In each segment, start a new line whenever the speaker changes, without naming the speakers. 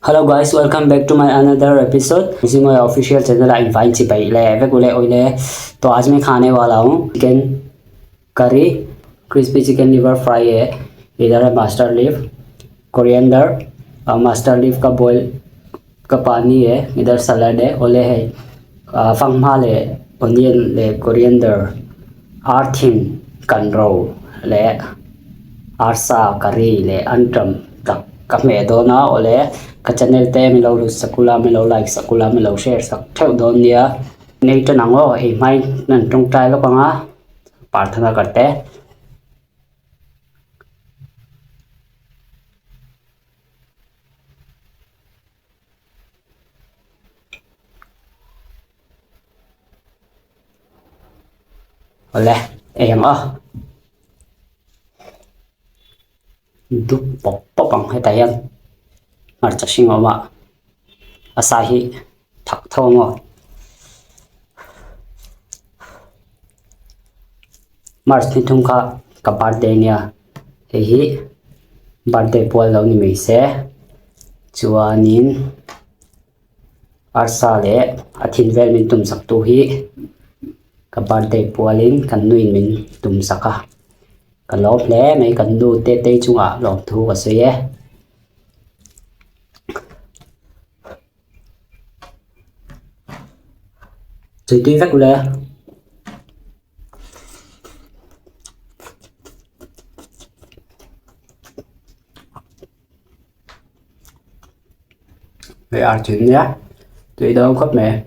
Hello guys, welcome back to my another episode. इसी में official channel invite ची पाई ले वे गुले ओइले तो आज मैं खाने वाला हूँ chicken curry crispy chicken liver fry है। इधर है master leaf coriander master leaf का बॉयल का पानी है। इधर सलाद है ओले है फंगमा ले ओनियन ले कोरिएंडर आर्थिन कंट्रो ले आरसा करी ले अंतरम तक कमे दोना ओले कचनल ते मिलो सकूला मिलो लाइक सकूला मिलो शेयर सक ठेव दोनिया नहीं तो नंगो ए माइ नन तुंग टाइ का पंगा प्रार्थना करते ओले ए हम du pop popang hai tayan mar chashing oma asahi thak thongo mar thithum kha ka birthday nia hi birthday pol lo ni mai se chuanin arsa le athin vel min tum sak tu hi ka birthday polin kan nuin min tum saka kan lo ple mai kan du te te chunga lom thu ka se ye chỉ tuy vắt lệ về ăn chuyện nhé tùy đâu khắp mẹ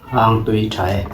hàng tùy trái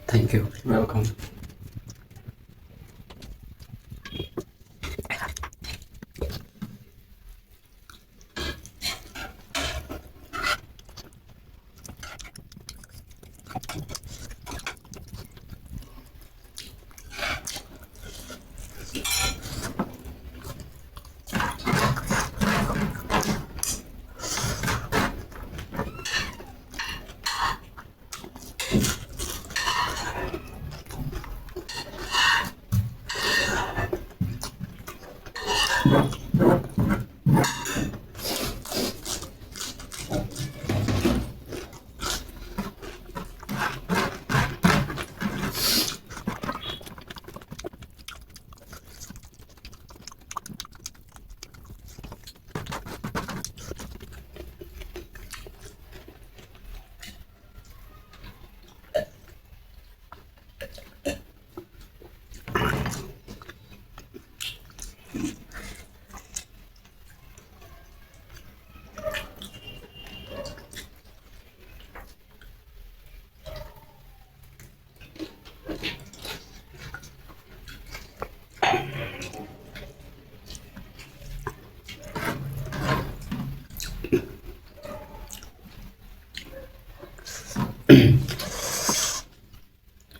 Thank you. Welcome.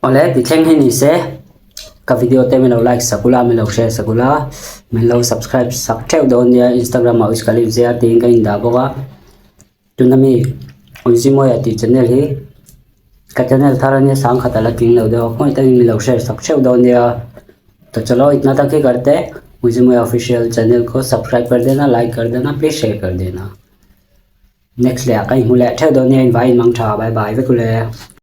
Ole bicheng hin ise ka video te melo like sakula melo share sakula melo subscribe sak theu don ya Instagram ma uskali zia ting ka inda boga tunami ujimo ya ti channel hi ka channel tharane sang khatala king lo do khoi ta melo share sak theu don ya तो चलो इतना तक ही करते हैं मुझे मेरे official channel को subscribe कर देना लाइक कर देना प्लीज शेयर कर देना नेक्स्ट ले कहीं मुले ठे दोने इनवाइट मंग था बाय बाय वे कुले